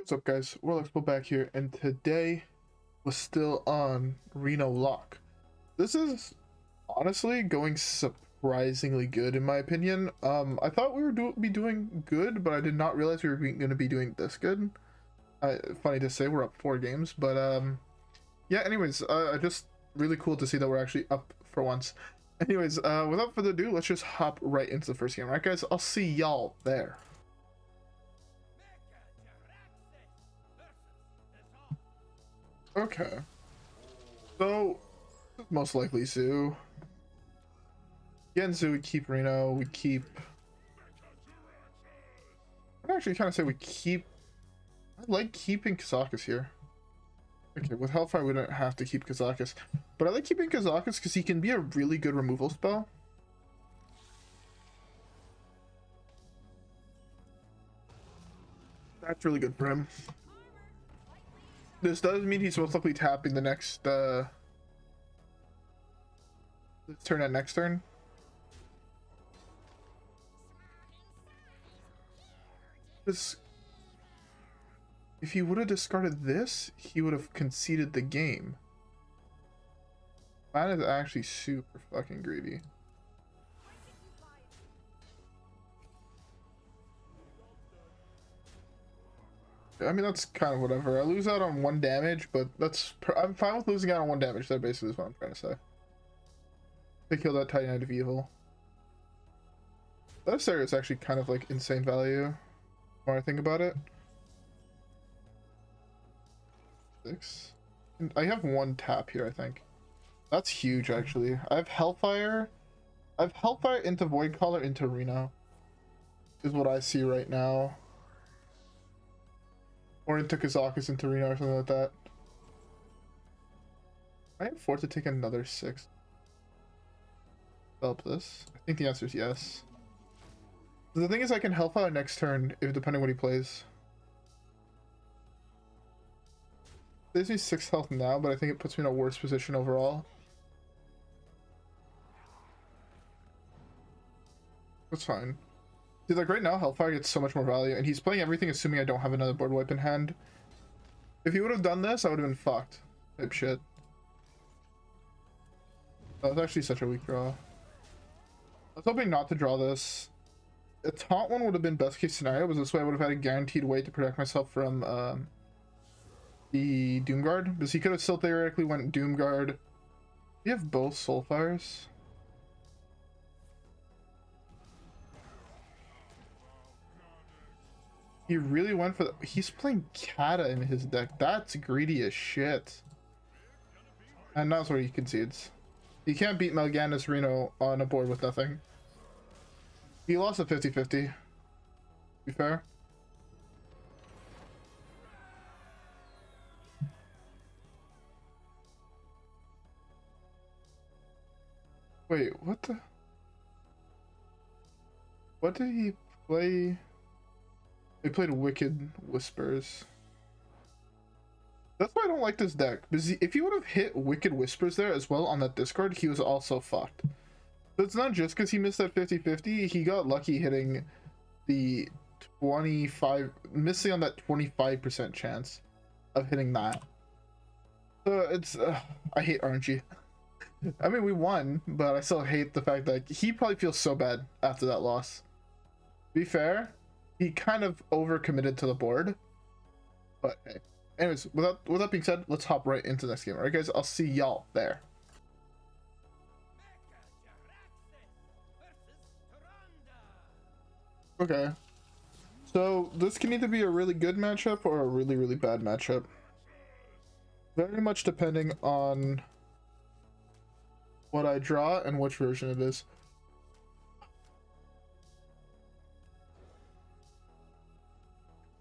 What's up, guys? WhirlXbow back here, and today was still on RenoLock. This is honestly going surprisingly good in my opinion. I thought we were be doing good, but I did not realize we were going to be doing this good. Funny to say, we're up 4 games, but yeah. Anyways, just really cool to see that we're actually up for once. Anyways, without further ado, let's just hop right into the first game. All right, guys? I'll see y'all there. Okay, so most likely Zoo. Again, Zoo, we keep Reno, we keep... I'd actually kind of say we keep... I like keeping Kazakus here. Okay, with Hellfire we don't have to keep Kazakus, but I like keeping Kazakus because he can be a really good removal spell. That's really good for him. This does mean he's most likely tapping the next, this turn and next turn. This, if he would have discarded this, he would have conceded the game. That is actually super fucking greedy. I mean, that's kind of whatever. I lose out on 1 damage, but that's... I'm fine with losing out on 1 damage. That basically is what I'm trying to say. They kill that Tiny Knight of Evil. That area is actually kind of like insane value, the more I think about it. 6. And I have 1 tap here, I think. That's huge, actually. I have Hellfire. I have Hellfire into Voidcaller into Reno. Is what I see right now. Or into Kazakus into Reno or something like that. I am forced to take another 6. Develop this. I think the answer is yes. The thing is, I can Hellfire next turn if depending what he plays. It gives me 6 health now, but I think it puts me in a worse position overall. That's fine. See, like right now, Hellfire gets so much more value, and he's playing everything assuming I don't have another board wipe in hand. If he would have done this, I would have been fucked. Type shit. That was actually such a weak draw. I was hoping not to draw this. A taunt one would have been best case scenario, because this way I would have had a guaranteed way to protect myself from the Doomguard. Because he could have still theoretically went Doomguard. We have both Soulfires. He really went for the... He's playing Kata in his deck. That's greedy as shit. And that's where he concedes. He can't beat Mal'Ganis Reno on a board with nothing. He lost a 50-50. To be fair. Wait, what the... What did he play? They played Wicked Whispers. That's why I don't like this deck. Because if he would have hit Wicked Whispers there as well on that discard, he was also fucked. So it's not just because he missed that 50-50. He got lucky hitting the 25... Missing on that 25% chance of hitting that. So it's... I hate RNG. I mean, we won, but I still hate the fact that he probably feels so bad after that loss. To be fair, he kind of overcommitted to the board, but hey. Anyways, with that being said, let's hop right into the next game. Alright guys, I'll see y'all there. Okay, so this can either be a really good matchup or a really, really bad matchup. Very much depending on what I draw and which version it is.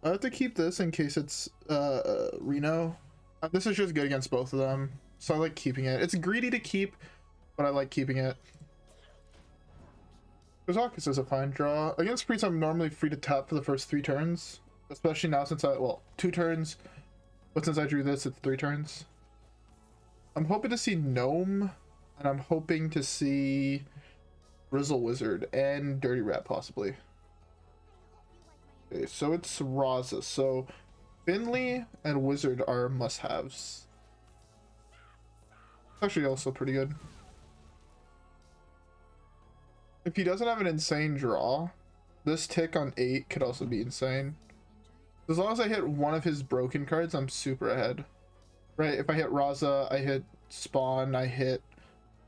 I have to keep this in case it's Reno. This is just good against both of them, so I like keeping it. It's greedy to keep, but I like keeping it. Kazakus is a fine draw. Against Priest, I'm normally free to tap for the first 3 turns, especially now since well, 2 turns, but since I drew this, it's 3 turns. I'm hoping to see Gnome, and I'm hoping to see Grizzled Wizard and Dirty Rat possibly. Okay, so it's Raza. So Finley and Wizard are must-haves. Actually also pretty good. If he doesn't have an insane draw, this tick on 8 could also be insane. As long as I hit one of his broken cards, I'm super ahead. Right, if I hit Raza, I hit Spawn, I hit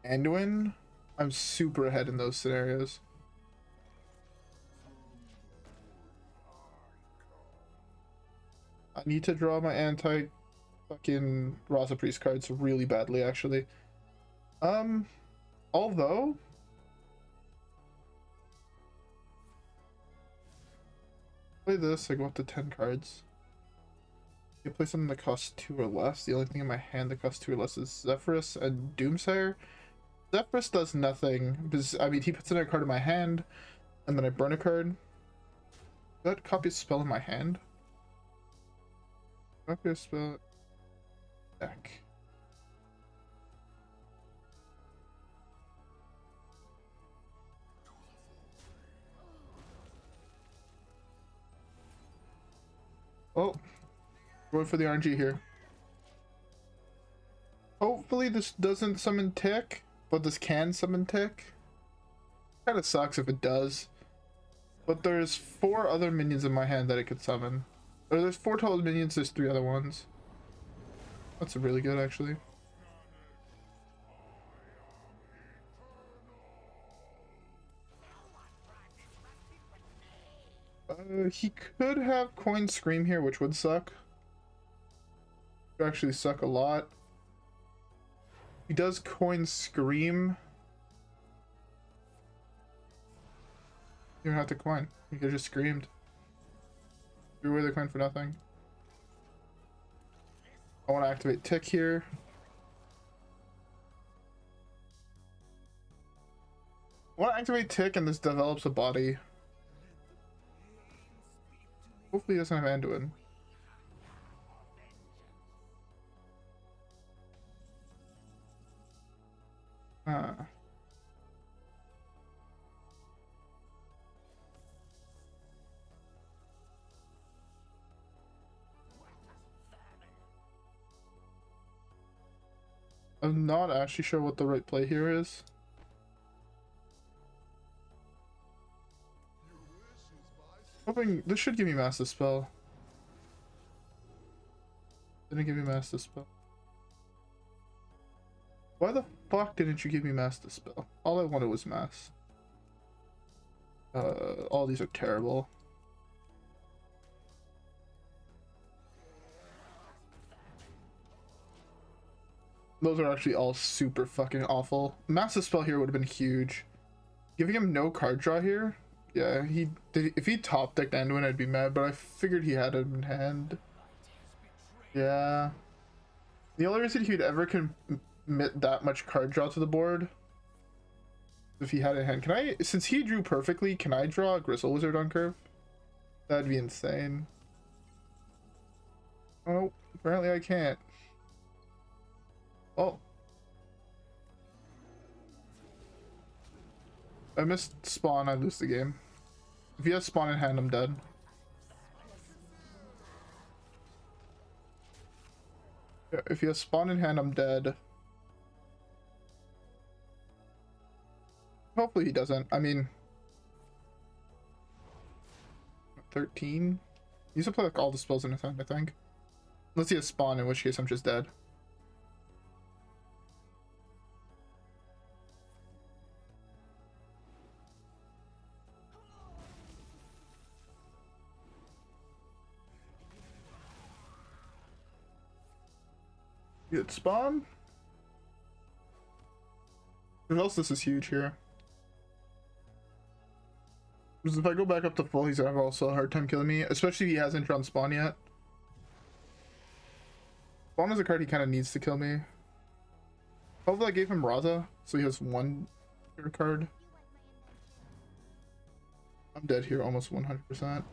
Anduin, I'm super ahead in those scenarios. I need to draw my anti-fucking Raza Priest cards really badly, actually. Although... play this, I go up to 10 cards. You play something that costs 2 or less. The only thing in my hand that costs 2 or less is Zephrys and Doomsayer. Zephrys does nothing, because, I mean, he puts in a card in my hand, and then I burn a card. That copy a spell in my hand? Copy a spell... deck. Oh, going for the RNG here. Hopefully this doesn't summon Tick, but this can summon Tick. Kind of sucks if it does. But there's 4 other minions in my hand that it could summon. Or there's 4 total minions, there's 3 other ones. That's really good, actually. He could have Coin Scream here, which would suck. Would actually suck a lot. He does Coin Scream. You don't have to coin. You could have just screamed. Threw away the coin for nothing. I want to activate Tick here. I want to activate Tick and this develops a body. Hopefully he doesn't have Anduin. I'm not actually sure what the right play here is. Hoping this should give me Master Spell. Didn't give me Master Spell. Why the fuck didn't you give me Master Spell? All I wanted was Mass. All these are terrible. Those are actually all super fucking awful. Master Spell here would have been huge. Giving him no card draw here? Yeah, he did. If he top decked Anduin, I'd be mad, but I figured he had it in hand. Yeah. The only reason he'd ever commit that much card draw to the board if he had it in hand. Can I, since he drew perfectly, can I draw a Grizzled Wizard on curve? That'd be insane. Oh, apparently I can't. Oh. I missed Spawn, I lose the game. If he has Spawn in hand, I'm dead. Yeah, if he has Spawn in hand, I'm dead. Hopefully he doesn't. I mean... 13? He used to play like all the spells in his hand, I think. Unless he has Spawn, in which case I'm just dead. Get Spawn. What else? This is huge here. Because if I go back up to full, he's gonna have also a hard time killing me, especially if he hasn't drawn Spawn yet. Spawn is a card he kind of needs to kill me. Hopefully I gave him Raza, so he has 1 card. I'm dead here almost 100%.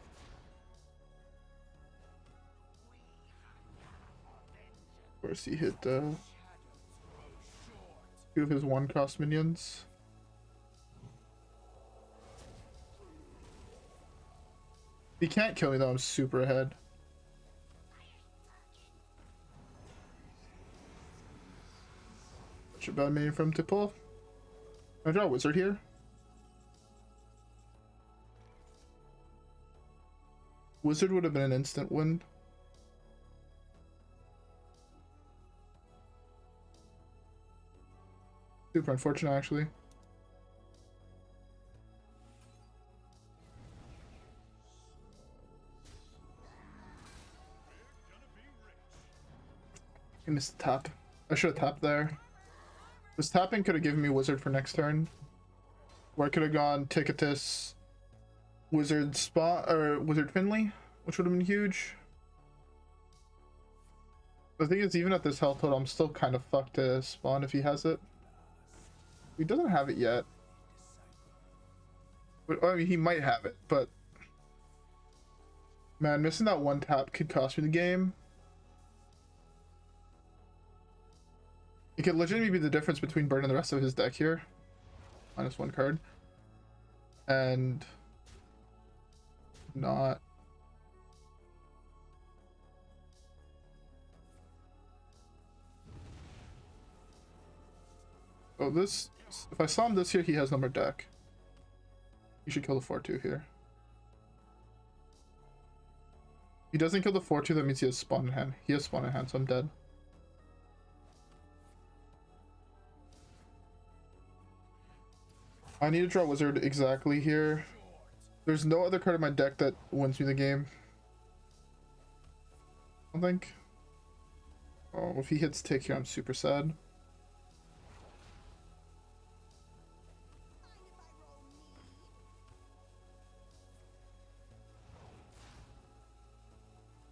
Of course he hit 2 of his 1-cost minions. If he can't kill me though, I'm super ahead. Such a bad main from to pull. Can I draw a wizard here? Wizard would have been an instant win. Super unfortunate, actually. I missed the tap. I should have tapped there. This tapping could have given me wizard for next turn. Where I could have gone Tickatus, wizard spot, or wizard Finley, which would have been huge. The thing is, even at this health total, I'm still kind of fucked to spawn if he has it. He doesn't have it yet. But, I mean, he might have it, but... Man, missing that one tap could cost me the game. It could legitimately be the difference between burning the rest of his deck here. Minus one card. And... not... Oh, this... If I saw him this here, he has no more deck. He should kill the 4-2 here. If he doesn't kill the 4-2, that means he has spawn in hand. He has spawn in hand, so I'm dead. I need to draw wizard exactly here. There's no other card in my deck that wins me the game. I don't think. Oh, if he hits tick here, I'm super sad.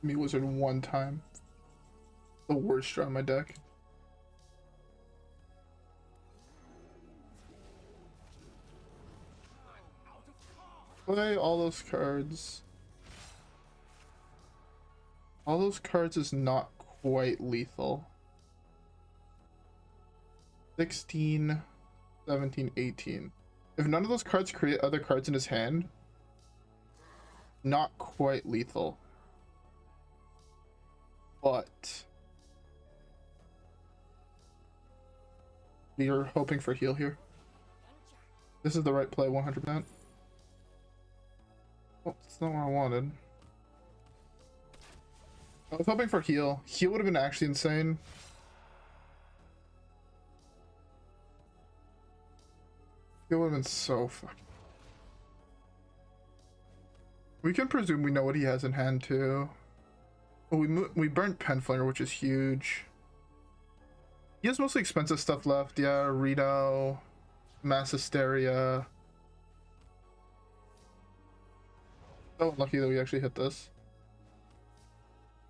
Me wizard one time. The worst draw in my deck. Play all those cards. All those cards is not quite lethal. 16, 17, 18. If none of those cards create other cards in his hand, not quite lethal. But we are hoping for heal here. This is the right play, 100%. Oh, that's not what I wanted. I was hoping for heal. Heal would have been actually insane. Heal would have been so fucking... We can presume we know what he has in hand too. Well, we burnt Penflinger, which is huge. He has mostly expensive stuff left. Yeah, Reno, Mass Hysteria. So unlucky that we actually hit this.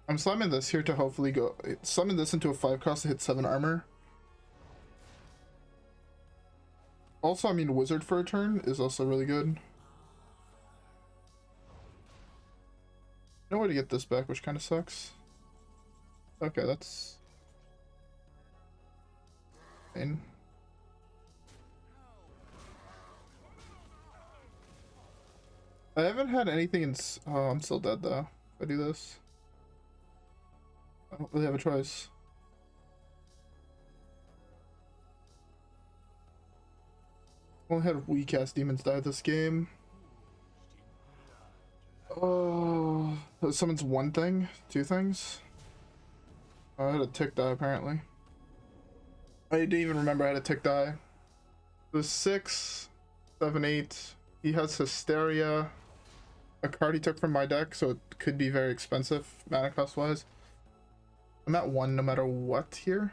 I'm slamming this here to hopefully go summon this into a 5-cost to hit 7 armor. Also, I mean, wizard for a turn is also really good. No way to get this back, which kind of sucks. Okay, that's fine. I haven't had anything in... Oh, I'm still dead though. If I do this, I don't really have a choice. Only had weak ass demons die this game. Oh, that summons one thing, 2 things. Oh, I had a tick die apparently. I didn't even remember I had a tick die. It was 6, 7, 8. He has Hysteria, a card he took from my deck, so it could be very expensive mana cost wise. I'm at 1 no matter what here.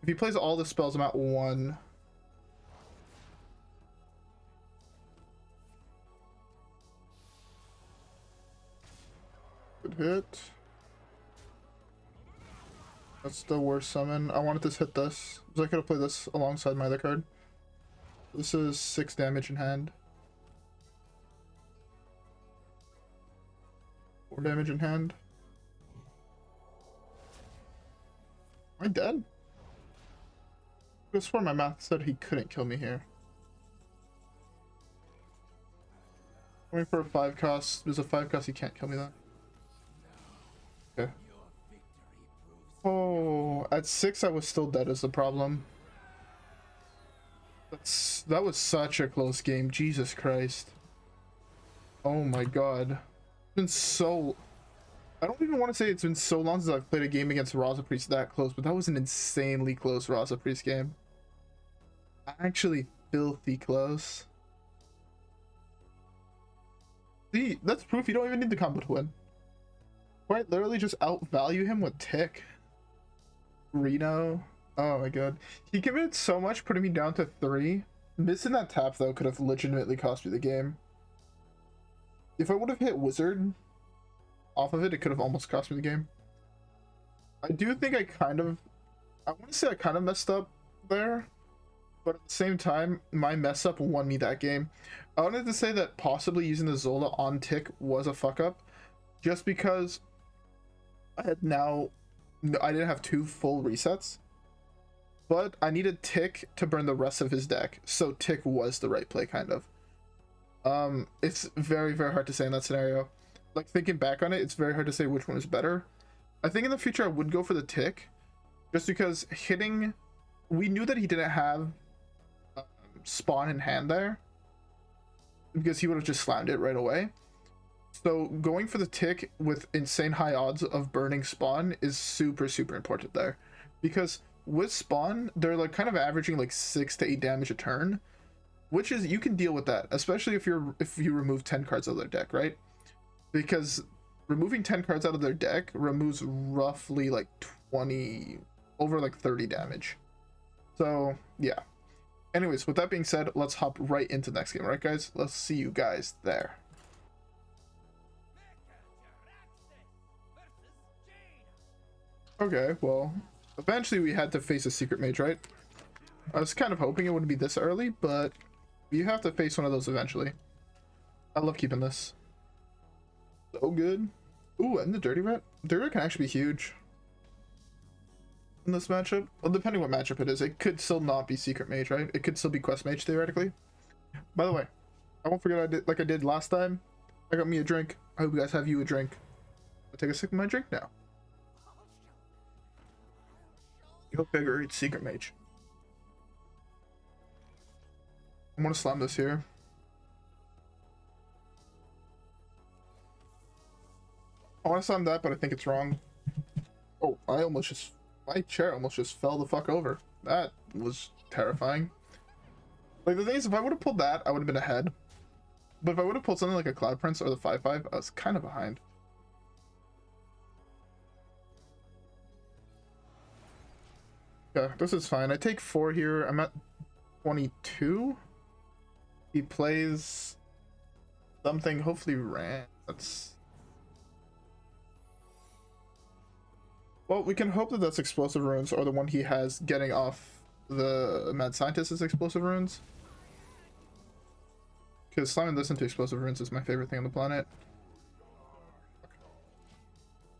If he plays all the spells, I'm at 1. Good hit. That's the worst summon. I wanted to hit this, so I could have played this alongside my other card. This is 6 damage in hand. 4 damage in hand. Am I dead? I could swear my math said he couldn't kill me here. Going for a 5-cost. There's a 5-cost, he can't kill me then. Okay. Oh, at 6 I was still dead is the problem. That was such a close game. Jesus Christ. Oh my god. It's been so... I don't even want to say it's been so long since I've played a game against Raza Priest that close, but that was an insanely close Raza Priest game. Actually filthy close. See, that's proof you don't even need the combo to win. Quite literally just outvalue him with Tick. Reno. Oh my god. He committed so much, putting me down to 3. Missing that tap though could have legitimately cost me the game. If I would have hit Wizard off of it, it could have almost cost me the game. I do think I want to say I kind of messed up there, but at the same time, my mess up won me that game. I wanted to say that possibly using the Zola on Tick was a fuck up, just because I didn't have 2 full resets, but I needed Tick to burn the rest of his deck, so Tick was the right play, kind of. It's very, very hard to say in that scenario. Like, thinking back on it, it's very hard to say which one is better. I think in the future I would go for the Tick, just because we knew that he didn't have spawn in hand there, because he would have just slammed it right away. So going for the Tick with insane high odds of burning spawn is super, super important there, because with spawn they're like kind of averaging like 6 to 8 damage a turn, which is, you can deal with that, especially if you remove 10 cards out of their deck, right? Because removing 10 cards out of their deck removes roughly like 20 over like 30 damage. So yeah. Anyways, with that being said, let's hop right into the next game, right guys? Let's see you guys there. Okay, well, eventually we had to face a secret mage, right? I was kind of hoping it wouldn't be this early, but you have to face one of those eventually. I love keeping this. So good. Ooh, and the Dirty Rat. Dirty Rat can actually be huge in this matchup. Well, depending what matchup it is, it could still not be Secret Mage, right? It could still be Quest Mage, theoretically. By the way, I won't forget I did last time. I got me a drink. I hope you guys have you a drink. I'll take a sip of my drink now. Go figure, it's Secret Mage. I want to slam this here. I want to slam that, but I think it's wrong. Oh, my chair almost just fell the fuck over. That was terrifying. Like, the thing is, if I would have pulled that, I would have been ahead. But if I would have pulled something like a Cloud Prince or the 5/5, I was kind of behind. Yeah, this is fine. I take 4 here. I'm at 22. He plays something, hopefully Ran. That's... Well, we can hope that that's Explosive Runes, or the one he has getting off the Mad Scientist's Explosive Runes. Because slamming this into Explosive Runes is my favorite thing on the planet.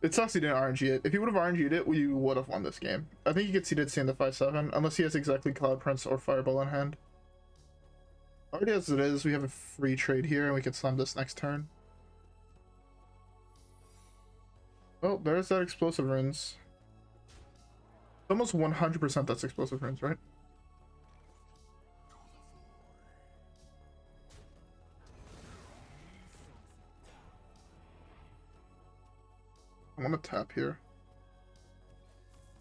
It sucks he didn't RNG it. If he would have RNG'd it, we would have won this game. I think he gets seeded C in the 5/7, unless he has exactly Cloud Prince or Fireball in hand. Already as it is, we have a free trade here, and we can slam this next turn. Oh, there's that Explosive Runes. Almost 100% that's Explosive Runes, right? I want to tap here.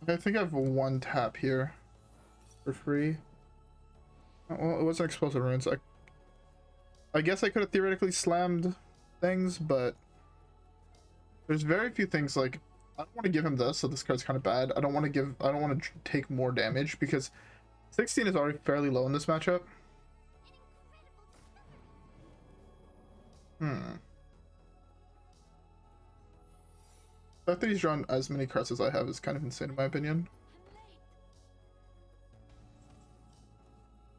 I think I have 1 tap here for free. Well, it wasn't Explosive Runes. I guess I could have theoretically slammed things, but there's very few things. Like, I don't want to give him this, so this card's kind of bad. I don't want to take more damage, because 16 is already fairly low in this matchup. The fact that he's drawn as many cards as I have is kind of insane in my opinion.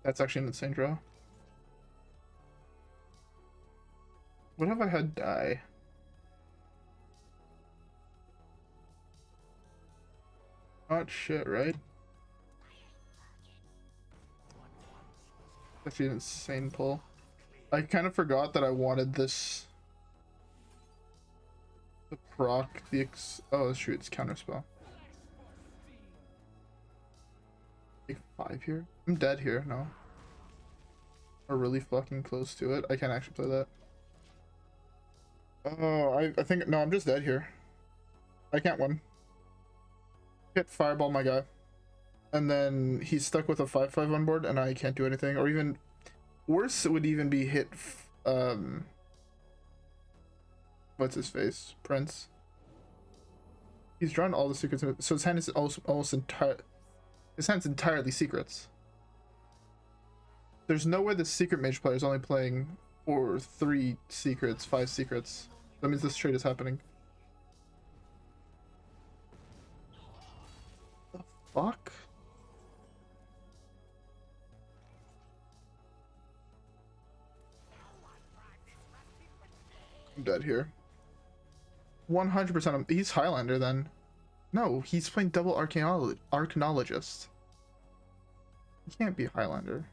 That's actually an insane draw. What have I had die? Not shit, right? That's an insane pull. I kind of forgot that I wanted this. The proc, oh shoot, it's counterspell. 5 here? I'm dead here, no. We're really fucking close to it. I can't actually play that. Oh, I think, no, I'm just dead here. I can't win. Hit fireball my guy. And then he's stuck with a 5/5 on board and I can't do anything. Or even worse, it would even be hit, what's his face? Prince. He's drawn all the secrets, so his hand is almost his hand's entirely secrets. There's no way the secret mage player is only playing for 3 secrets, 5 secrets. That means this trade is happening. The fuck? I'm dead here. 100%. He's Highlander then. No, he's playing double Arcanologist. He can't be Highlander.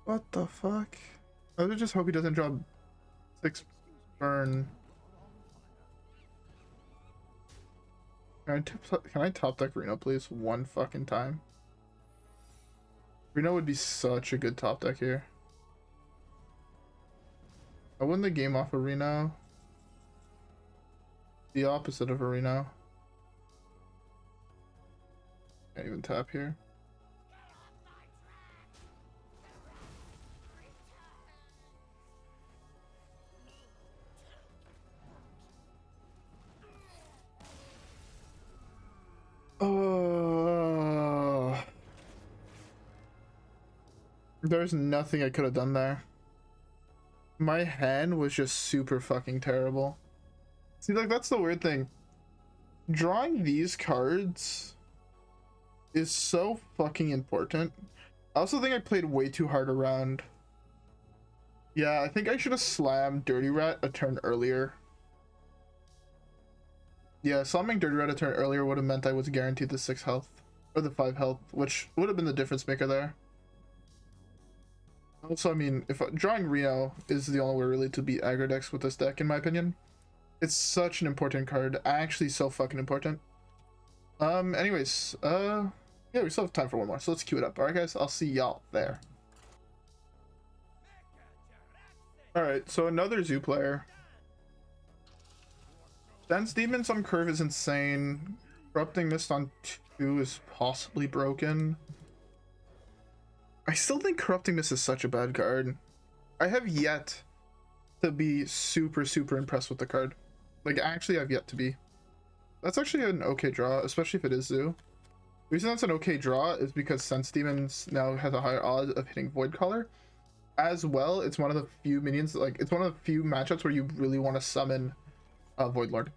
What the fuck? I would just hope he doesn't draw 6 burn. Can I top deck Reno, please? One fucking time. Reno would be such a good top deck here. I win the game off of Reno. The opposite of a Reno. Can't even tap here. There's nothing I could have done there. My hand was just super fucking terrible. See, like, that's the weird thing. Drawing these cards is so fucking important. I also think I played way too hard around. Yeah, I think I should have slammed Dirty Rat a turn earlier. Yeah, slamming Dirty Rat a turn earlier would have meant I was guaranteed the 6 health. Or the 5 health, which would have been the difference maker there. Also, I mean, if drawing Reno is the only way really to beat aggro decks with this deck, in my opinion. It's such an important card. Actually, so fucking important. Anyways, yeah, we still have time for one more, so let's queue it up. Alright, guys, I'll see y'all there. Alright, so another Zoo player. Sense Demons on curve is insane. Corrupting Mist on 2 is possibly broken. I still think Corrupting Mist is such a bad card. I have yet to be super impressed with the card. Like, actually, I've yet to be. That's actually an okay draw, especially if it is Zoo. The reason that's an okay draw is because Sense Demons now has a higher odds of hitting Voidcaller. As well, it's one of the few minions, like, it's one of the few matchups where you really want to summon Voidlord.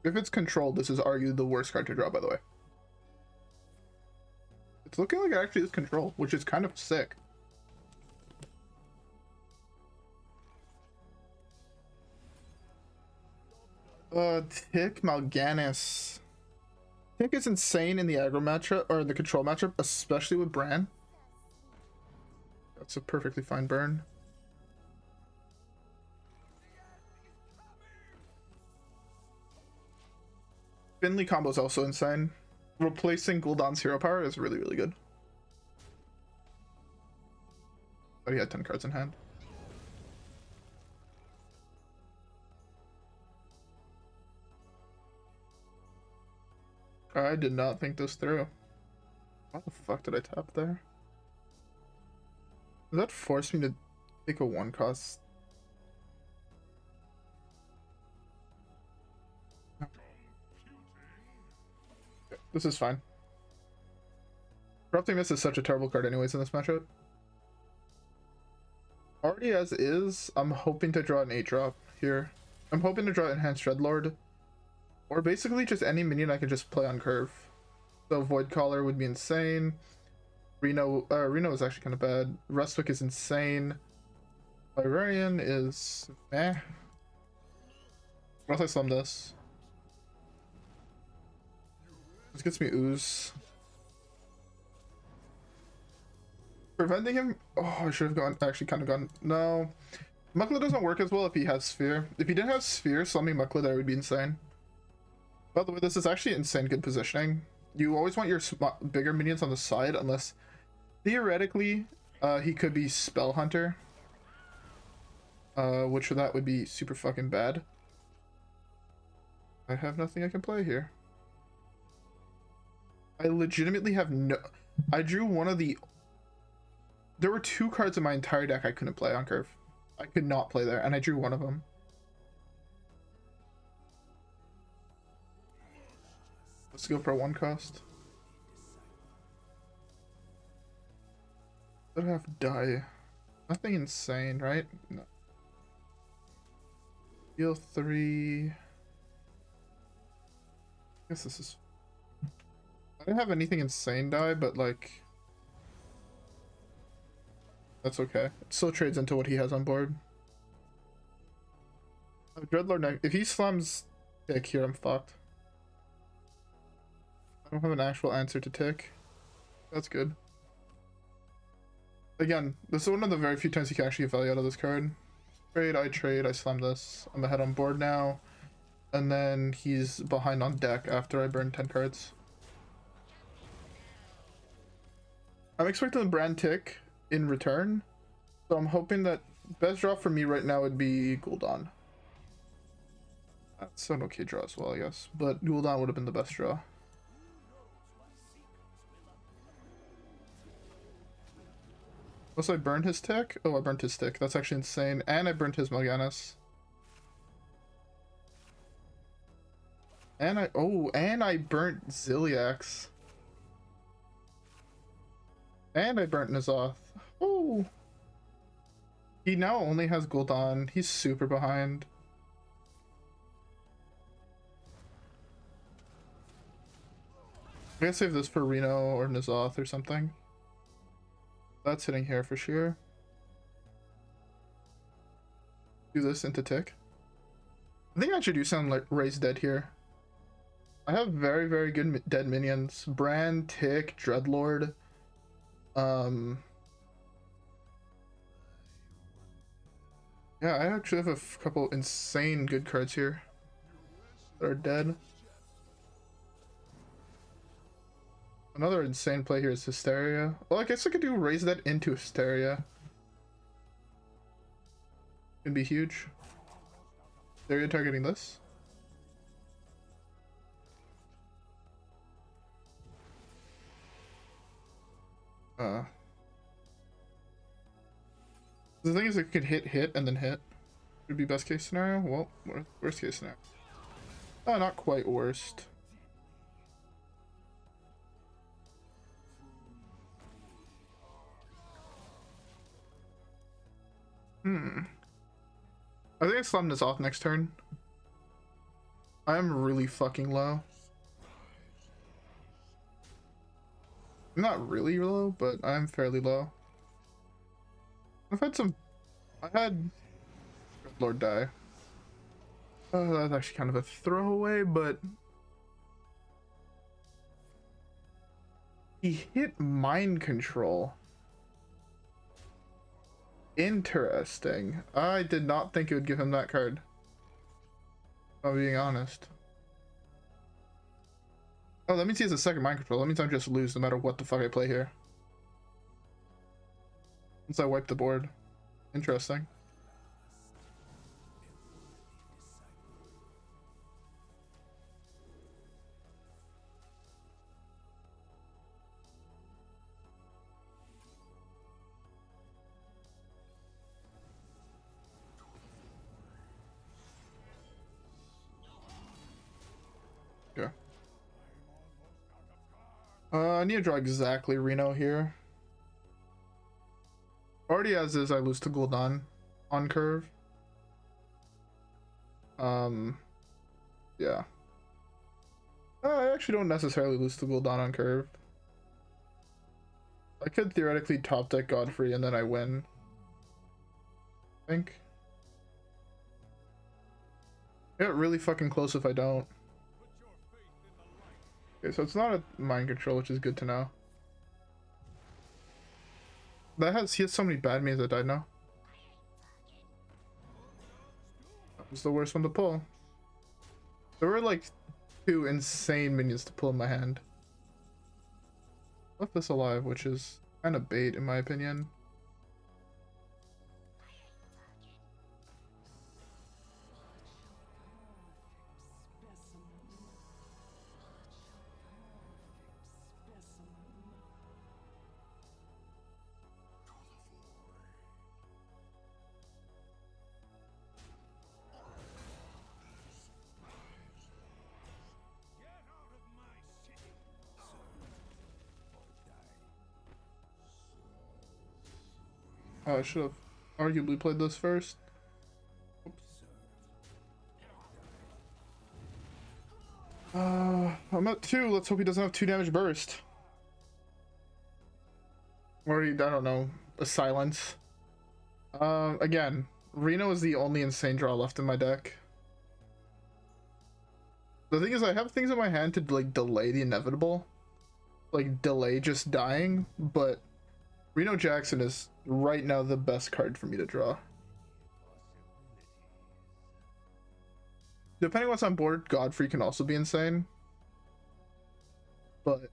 If it's controlled, this is arguably the worst card to draw, by the way. It's looking like it actually is control, which is kind of sick. Tick Mal'Ganis. Tick is insane in the aggro matchup, or the control matchup, especially with Brann. That's a perfectly fine burn. Finley combo is also insane. Replacing Gul'dan's hero power is really good. But he had 10 cards in hand. I did not think this through. Why the fuck did I tap there? Does that force me to take a 1 cost? This is fine. Corrupting Mist is such a terrible card anyways in this matchup. Already as is, I'm hoping to draw an 8-drop here. I'm hoping to draw Enhanced Dreadlord. Or basically just any minion I can just play on curve. So Voidcaller would be insane. Reno is actually kind of bad. Rustwix is insane. Librarian is meh. Unless I slum this. This gets me ooze. Preventing him? Oh, I should have gone. Actually, kind of gone. No. Muckla doesn't work as well if he has Sphere. If he didn't have Sphere, slumming Muckla there would be insane. By the way, this is actually insane good positioning. You always want your bigger minions on the side, unless theoretically he could be Spell Hunter, which that would be super fucking bad. I have nothing I can play here. I legitimately have no... I drew one of the... There were 2 cards in my entire deck I couldn't play on curve. I could not play there, and I drew one of them. Let's go for a 1 cost. Don't have die. Nothing insane, right? No. Heal 3. I guess this is... I didn't have anything insane die, but like... That's okay. It still trades into what he has on board. Oh, Dreadlord, if he slams Tick here, I'm fucked. I don't have an actual answer to Tick. That's good. Again, this is one of the very few times you can actually get value out of this card. Trade, I slam this. I'm ahead on board now. And then he's behind on deck after I burn 10 cards. I'm expecting the Brann Tick in return, so I'm hoping that best draw for me right now would be Gul'dan. That's an okay draw as well, I guess, but Gul'dan would have been the best draw. Unless I burned his Tick? Oh, I burnt his Tick. That's actually insane. And I burnt his Mal'Ganis. And I burnt Ziliax. And I burnt N'Zoth. Oh! He now only has Gul'dan. He's super behind. I gotta save this for Reno or N'Zoth or something. That's hitting here for sure. Do this into Tick. I think I should do something like Raise Dead here. I have very, very good dead minions. Brann, Tick, Dreadlord. Yeah, I actually have a couple insane good cards here that are dead. Another insane play here is Hysteria. Well, I guess I could do Raise that into Hysteria. It'd be huge. Hysteria targeting this. The thing is, it could hit, and then hit. Would be best case scenario? Well, worst case scenario. Oh, not quite worst. I think I slam this off next turn. I am really fucking low. I'm not really low, but I'm fairly low. I had Dreadlord die. Oh, that's actually kind of a throwaway, but he hit Mind Control. Interesting. I did not think it would give him that card, if I'm being honest. Oh, that means he has a second Mind Control. That means I'm just lose no matter what the fuck I play here. Once I wipe the board. Interesting. Okay. I need to draw exactly Reno here. Already as is, I lose to Gul'dan on curve. Yeah. I actually don't necessarily lose to Gul'dan on curve. I could theoretically top deck Godfrey and then I win. I think. Get really fucking close if I don't. Okay, so it's not a Mind Control, which is good to know. He has so many bad minions that died now. That was the worst one to pull. There were like 2 insane minions to pull in my hand. Left this alive, which is kind of bait in my opinion. Oh, I should have arguably played this first. I'm at 2. Let's hope he doesn't have 2 damage burst. Or he, I don't know, a silence. Again, Reno is the only insane draw left in my deck. The thing is, I have things in my hand to like delay the inevitable. Like delay just dying, but Reno Jackson is right now the best card for me to draw. Depending on what's on board, Godfrey can also be insane. But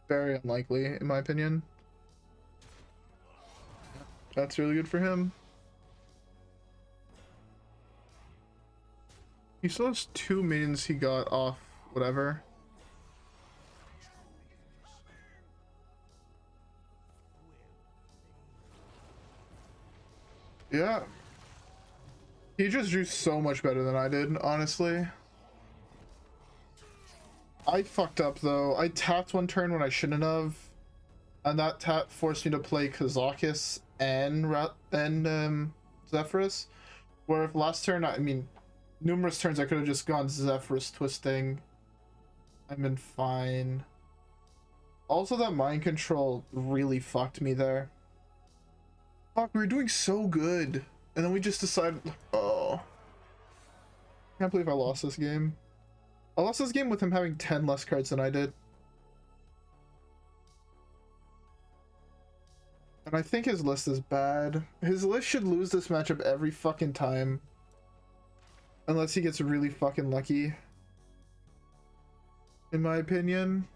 very unlikely, in my opinion. That's really good for him. He still has 2 minions he got off whatever. Yeah. He just drew so much better than I did, honestly. I fucked up though. I tapped one turn when I shouldn't have. And that tap forced me to play Kazakus and Zephrys. Where if last turn, I mean, numerous turns I could have just gone Zephrys twisting. I've been fine. Also, that mind control really fucked me there. Fuck, we were doing so good. And then we just decided, oh. Can't believe I lost this game. I lost this game with him having 10 less cards than I did. And I think his list is bad. His list should lose this matchup every fucking time. Unless he gets really fucking lucky. In my opinion.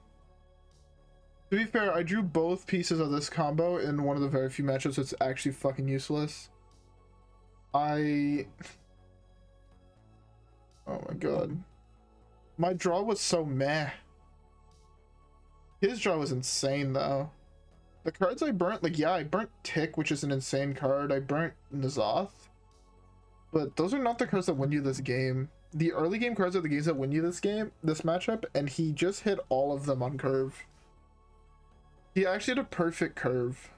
To be fair, I drew both pieces of this combo in one of the very few matchups that's actually fucking useless. Oh my god. My draw was so meh. His draw was insane though. The cards I burnt, like yeah, I burnt Tick, which is an insane card. I burnt N'Zoth. But those are not the cards that win you this game. The early game cards are the games that win you this matchup, and he just hit all of them on curve. He actually had a perfect curve,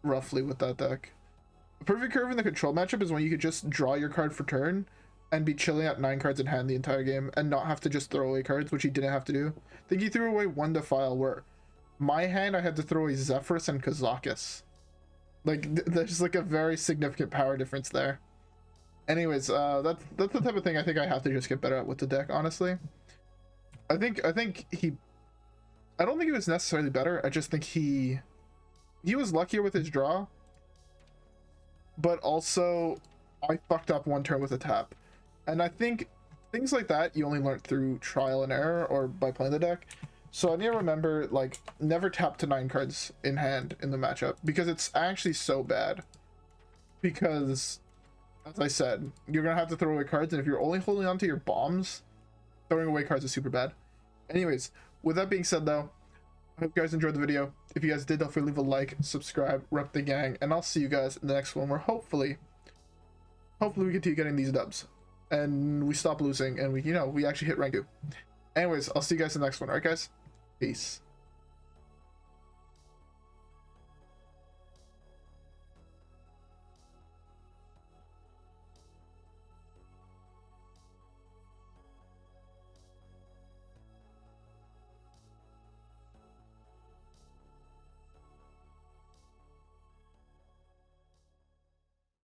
roughly, with that deck. A perfect curve in the control matchup is when you could just draw your card for turn and be chilling at 9 cards in hand the entire game and not have to just throw away cards, which he didn't have to do. I think he threw away 1 Defile, where my hand I had to throw away Zephrys and Kazakus. Like, there's like a very significant power difference there. Anyways, that's the type of thing I think I have to just get better at with the deck, honestly. I don't think he was necessarily better. I just think he was luckier with his draw. But also, I fucked up one turn with a tap. And I think things like that you only learn through trial and error or by playing the deck. So I need to remember, like, never tap to 9 cards in hand in the matchup. Because it's actually so bad. Because, as I said, you're going to have to throw away cards. And if you're only holding on to your bombs, throwing away cards is super bad. Anyways, with that being said though, I hope you guys enjoyed the video. If you guys did, don't forget to leave a like, subscribe, rep the gang, and I'll see you guys in the next one where hopefully we continue getting these dubs. And we stop losing and we actually hit Rangu. Anyways, I'll see you guys in the next one, alright guys? Peace.